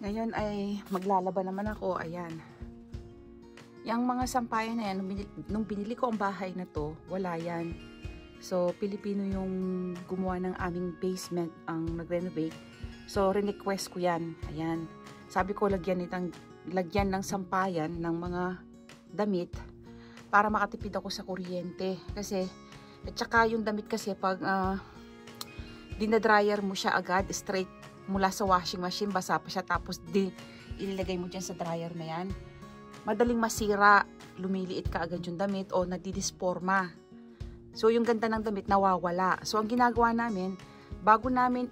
Ngayon ay maglalaba naman ako. Ayan. Yung mga sampayan na yan, nung binili ko ang bahay na to, wala yan. So, Pilipino yung gumawa ng aming basement, ang nag-renovate. So, request ko yan. Ayan. Sabi ko, lagyan ng sampayan ng mga damit para makatipid ako sa kuryente. Kasi, at saka yung damit kasi pag dinadryer mo siya agad, straight mula sa washing machine, basa pa siya, tapos ilagay mo dyan sa dryer na yan, madaling masira, lumiliit ka agad yung damit o nadidisporma. So yung ganda ng damit nawawala. So ang ginagawa namin, bago namin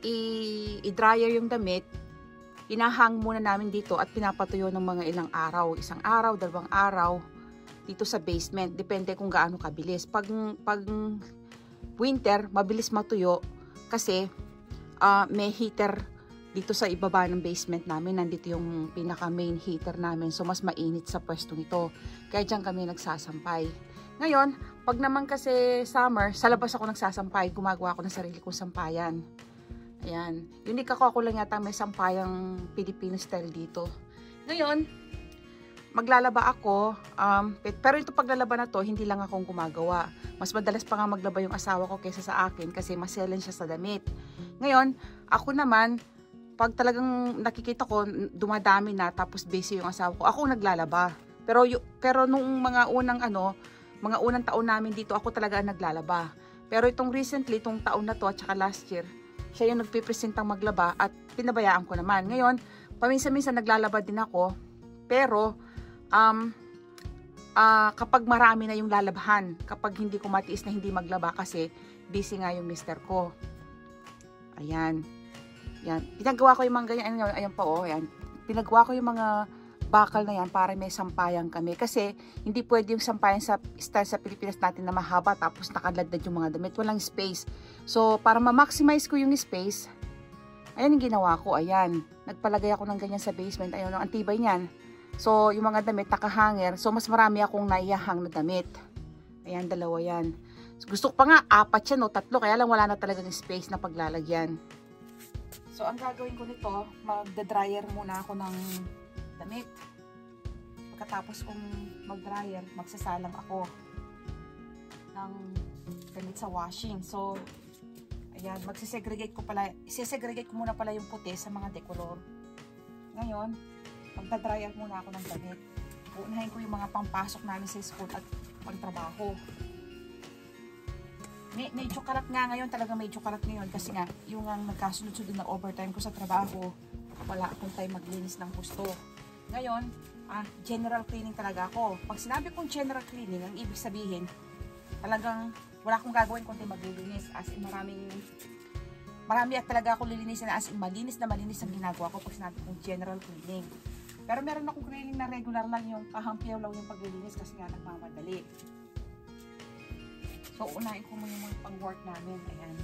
i-dryer yung damit, hinahang muna namin dito at pinapatuyo ng mga ilang araw, isang araw, 2 araw dito sa basement, depende kung gaano kabilis. Pag winter, mabilis matuyo kasi may heater dito sa ibaba ng basement namin. Nandito yung pinaka main heater namin, so mas mainit sa pwestong ito, kaya dyan kami nagsasampay. Ngayon, pag naman kasi summer, sa labas ako nagsasampay, gumagawa ako ng sarili kong sampayan. Ayan, unique ako lang yata may sampayang Filipino style dito. Ngayon, maglalaba ako, pero ito paglalaba na to, hindi lang akong gumagawa. Mas madalas pa nga maglaba yung asawa ko kaysa sa akin kasi maselan siya sa damit. Ngayon, ako naman, pag talagang nakikita ko dumadami na tapos busy yung asawa ko, ako naglalaba. Pero nung mga unang taon namin dito, ako talaga ang naglalaba. Pero itong recently, itong taon na to at saka last year, siya yung nagpipresentang maglaba at pinabayaan ko naman. Ngayon, paminsan-minsan naglalaba din ako, pero kapag marami na yung lalabahan, kapag hindi ko matiis na hindi maglaba kasi busy nga yung mister ko. Ayan. Yan. Pinagawa ko yung mga ganyan. Ayan pa oh. Ayan. Pinagawa ko yung mga bakal na yan para may sampayan kami. Kasi hindi pwede yung sampayan sa style sa Pilipinas natin na mahaba tapos nakaladlad yung mga damit. Walang space. So, para ma-maximize ko yung space, ayan yung ginawa ko. Ayan. Nagpalagay ako ng ganyan sa basement. Ayan, ang tibay niyan. So, yung mga damit nakahanger. So, mas marami akong naiyahang na damit. Ayan, 2 yan. So, gusto ko pa nga 4 yan o 3. Kaya lang wala na talagang space na paglalagyan. So, ang gagawin ko nito, magda-dryer muna ako ng damit. Pagkatapos kong mag-dryer, magsasalang ako ng damit sa washing. So, ayan, magsisegregate ko muna pala yung puti sa mga decolor. Ngayon, magda-dryer muna ako ng damit. Uunahin ko yung mga pampasok namin sa school at pangtrabaho. Medyo kalat nga ngayon, talaga medyo kalat ngayon kasi nga yung nagkasunod-sunod na overtime ko sa trabaho, wala akong time maglinis ng gusto. Ngayon, general cleaning talaga ako. Pag sinabi kong general cleaning, ang ibig sabihin, talagang wala akong gagawin kundi maglilinis. As in marami at talaga ako lilinisin na as in malinis na malinis ang ginagawa ko pag sinabi kong general cleaning. Pero meron akong cleaning na regular lang, yung kahampiyaw lang yung paglilinis kasi nga nagmamadali. So, unahin ko muna yung pang-work namin. Ayan.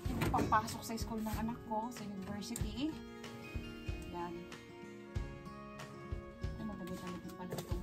Yung pangpasok sa school ng anak ko, sa university. Ayan. Ay, madami-dami din pala itong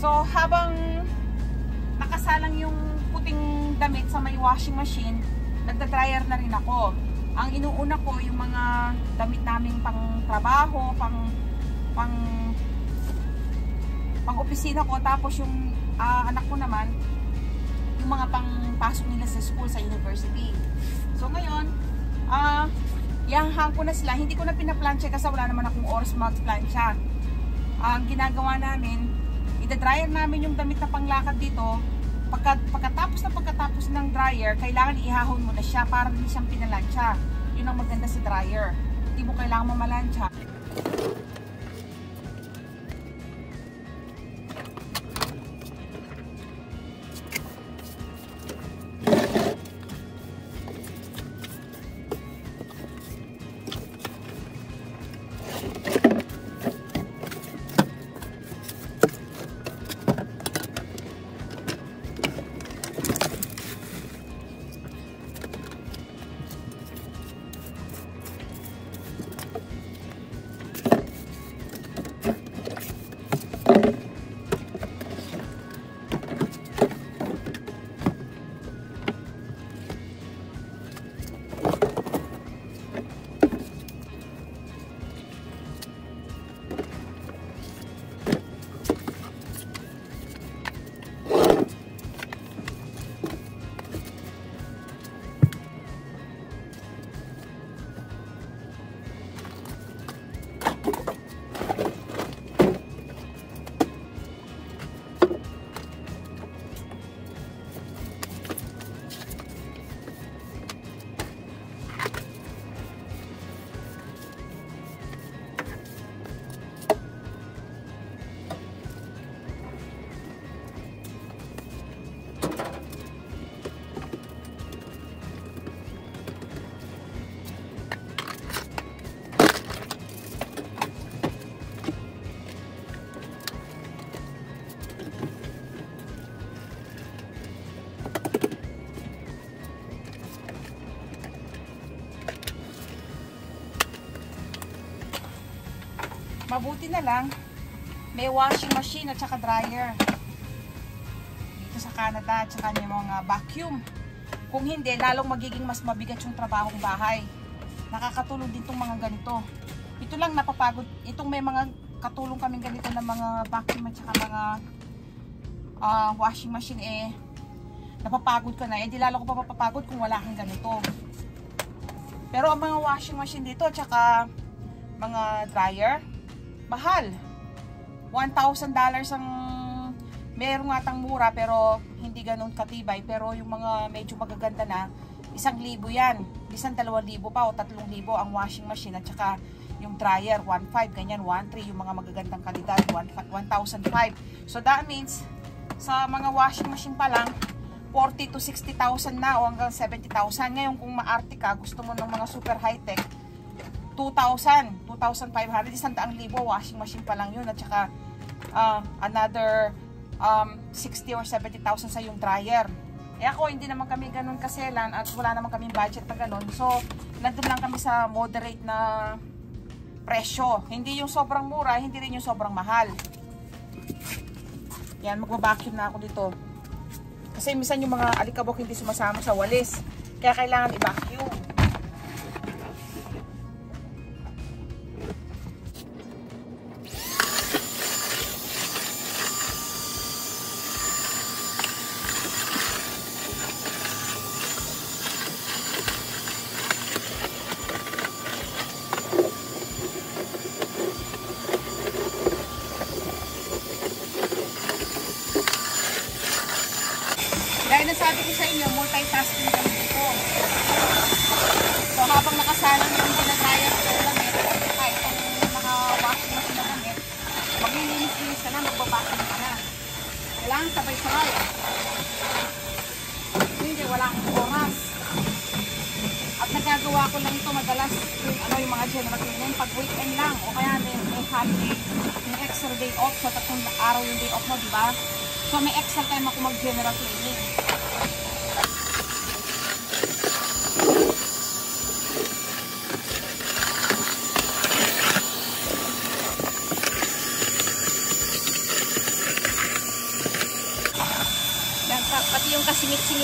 So, habang nakasalang yung puting damit sa may washing machine, nagda-dryer na rin ako. Ang inuuna ko yung mga damit naming pang trabaho, pang opisina ko, tapos yung anak ko naman yung mga pang pasok nila sa school, sa university. So ngayon, ihahang ko na sila. Hindi ko na pinaplansya kasi wala naman akong oras magplansya. Ang ginagawa namin, ida-dryer namin yung damit na panglakad dito. Pagkatapos ng dryer, kailangan ihahon mo na siya para hindi siyang pinalansya. Yun ang maganda sa dryer. Hindi mo kailangan mamalansya. Mabuti na lang may washing machine at saka dryer dito sa Canada, at saka yung mga vacuum. Kung hindi, lalong magiging mas mabigat yung trabahong bahay. Nakakatulong din itong mga ganito. Ito lang napapagod. Itong may mga katulong kaming ganito ng mga vacuum at saka mga washing machine, napapagod ka na. Di lalo ko pa mapapagod kung wala kang ganito. Pero ang mga washing machine dito at saka mga dryer, mahal. $1,000 ang meron nga tang mura pero hindi ganun katibay. Pero yung mga medyo magaganda na, 1,000 yan. Bisan 2,000 pa o 3,000 ang washing machine at saka yung dryer 1,500, ganyan 1,300 yung mga magagandang kalidad 1,500. So that means sa mga washing machine pa lang 40 to 60,000 na o hanggang 70,000. Ngayon kung maarte ka, gusto mo ng mga super high-tech, 2,000, 2,500, 100,000 washing machine pa lang yun. At saka another 60 or 70,000 sa yung dryer. Ako, hindi naman kami ganun kaselan at wala naman kaming budget na ganun. So, nandun lang kami sa moderate na presyo. Hindi yung sobrang mura, hindi rin yung sobrang mahal. Yan, magbabacuum na ako dito. Kasi minsan yung mga alikabok hindi sumasama sa walis. Kaya kailangan i-vacuum. Dahil nasabi ko sa inyo, multitasking kami dito. So habang nakasalang yung ginagaya ko ng damit, kahit itong mga washing machine na damit, maglilinis-linis ka na, magbabaking ka na. Kailangan sabay-sabay. Hindi, wala akong oras. At nagagawa ko lang ito madalas yung mga general cleaning pag weekend lang o kaya may holiday, may extra day off, so 3 araw yung day off mo, diba? So may extra time ako mag-general cleaning.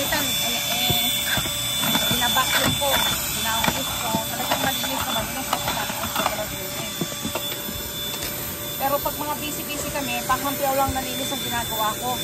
nalinisan, binabacuum ko, binaulis ko, talagang malinis na malinis sa pagkakasagaladunin. Pero pag mga busy-busy kami, pahampiyaw lang nalinis ang ginagawa ko.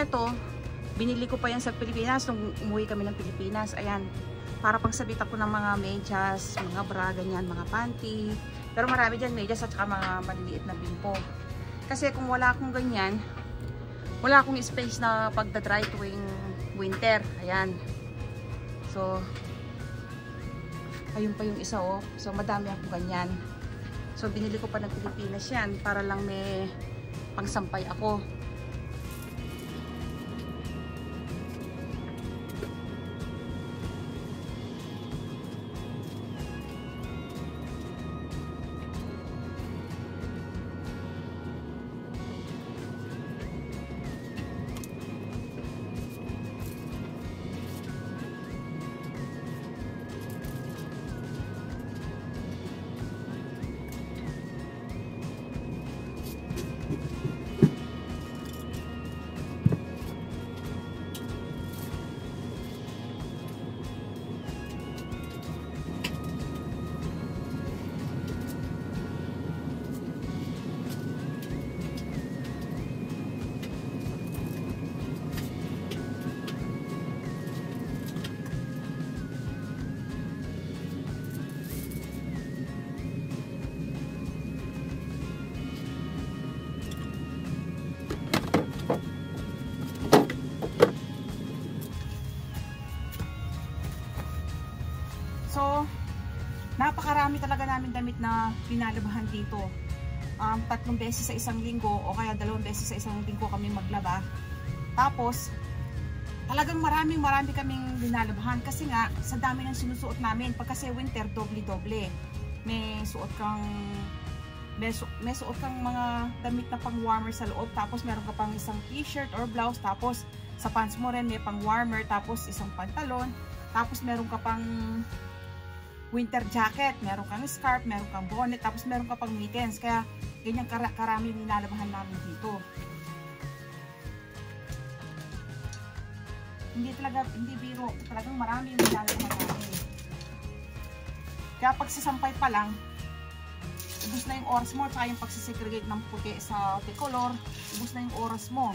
ito, binili ko pa yan sa Pilipinas nung umuwi kami ng Pilipinas. Ayan, para pagsabit ako ng mga medyas, mga bra, ganyan, mga panty. Pero marami dyan medyas at saka mga maliliit na bimpo. Kasi kung wala akong ganyan, wala akong space na pagdadry tuwing winter. Ayan. So, ayun pa yung isa oh. So, madami akong ganyan. So, binili ko pa ng Pilipinas yan para lang may pangsampay ako. So, napakarami talaga namin damit na pinalabahan dito. 3 beses sa isang linggo o kaya 2 beses sa isang linggo kami maglaba. Tapos, talagang marami kaming linalabahan kasi nga sa dami ng sinusuot namin. Pag kasi winter, doble-doble. May suot kang mga damit na pang warmer sa loob, tapos meron ka pang isang t-shirt or blouse, tapos sa pants mo rin may pang warmer, tapos isang pantalon, tapos meron ka pang winter jacket, meron kang scarf, meron kang bonnet, tapos meron ka pang mittens. Kaya ganyan karami nilalabahan namin dito. Hindi biro, talagang marami yung nilalabahan namin. Kaya pagsasampay pa lang, ubus na yung oras mo, tsaka yung pagsisegregate ng puti sa tricolor, ubus na yung oras mo.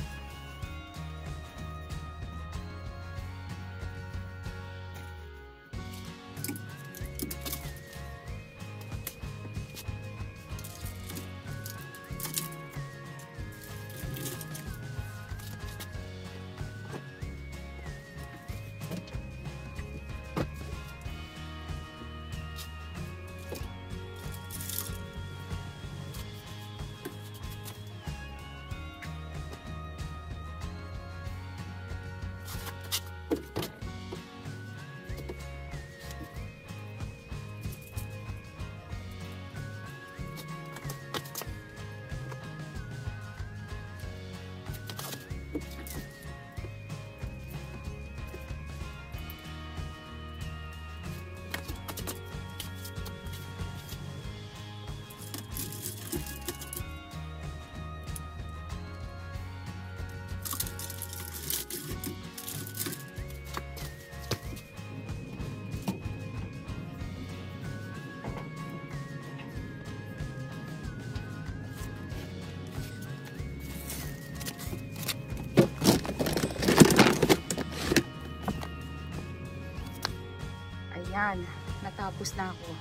Ayan, natapos na ako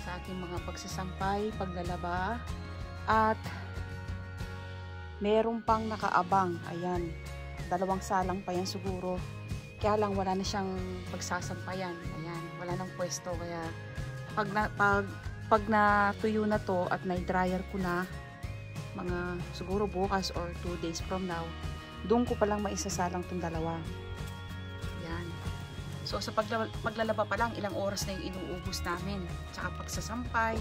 sa aking mga pagsasampay, paglalaba, at meron pang nakaabang. Ayan, 2 salang pa yan siguro, kaya lang wala na siyang pagsasampayan. Ayan, wala nang pwesto, kaya pag natuyo na to at na-dryer ko na mga siguro bukas or 2 days from now, doon ko palang maisasalang tong 2. Ayan. So sa paglalaba pa lang, ilang oras na yung inuubos namin. Tsaka pagsasampay,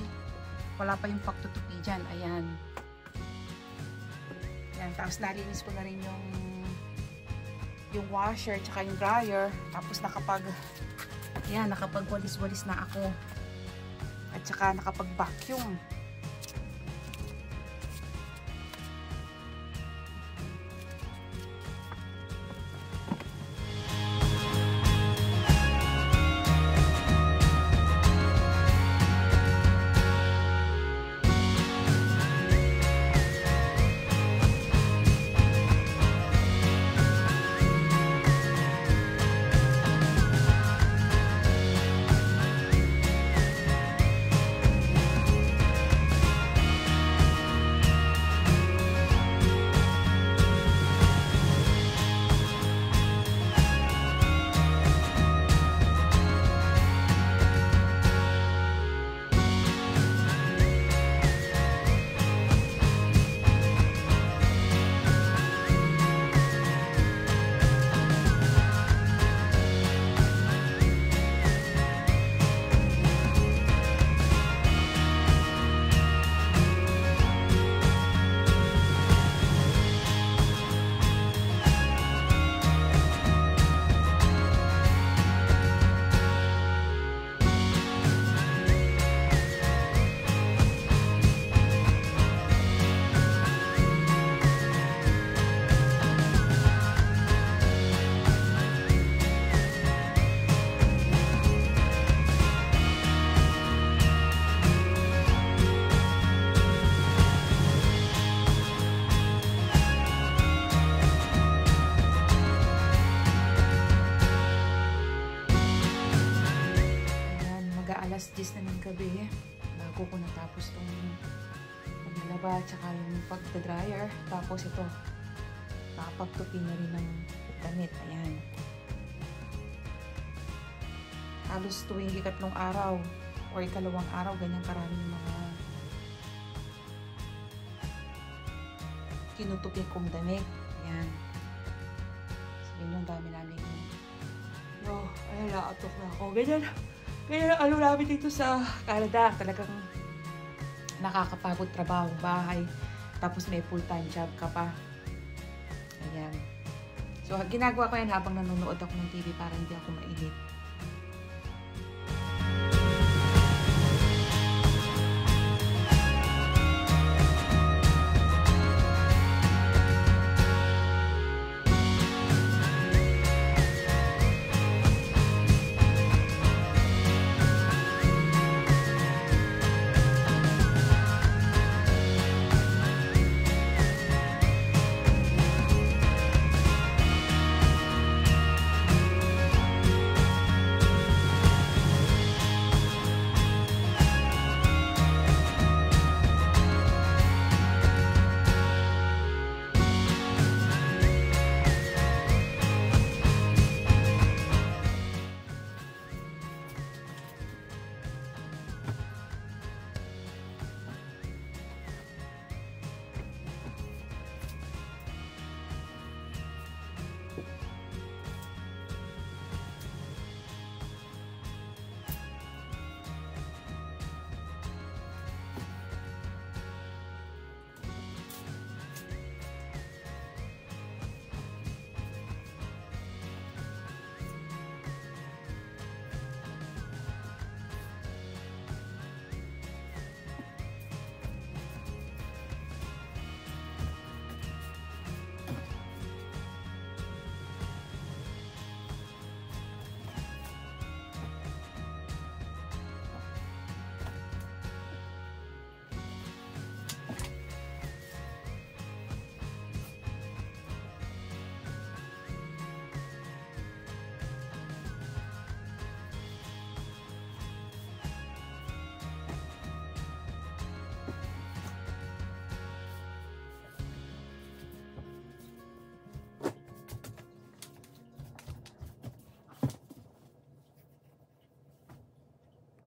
wala pa yung pagtutupi dyan. Ayan. Ayan. Tapos nalinis ko na rin yung washer, tsaka yung dryer. Tapos nakapagwalis-walis na ako. At tsaka nakapag-vacuum. alas 10 na ng gabi bago ko natapos tong paglalaba tsaka yung pagdadryer. Tapos ito, nakapagtupi na rin ng damit. Ayan. Halos tuwing ikatlong araw or ikalawang araw, ganyan karaming mga kinutupi kong damit. Ayan. So, yun yung dami namin. No, ay, nakatok na ako. Ganyan. Kaya ano namin dito sa Canada, talagang nakakapagod trabaho, bahay. Tapos may full-time job ka pa. Ayan. So, ginagawa ko yan habang nanonood ako ng TV para hindi ako mainip.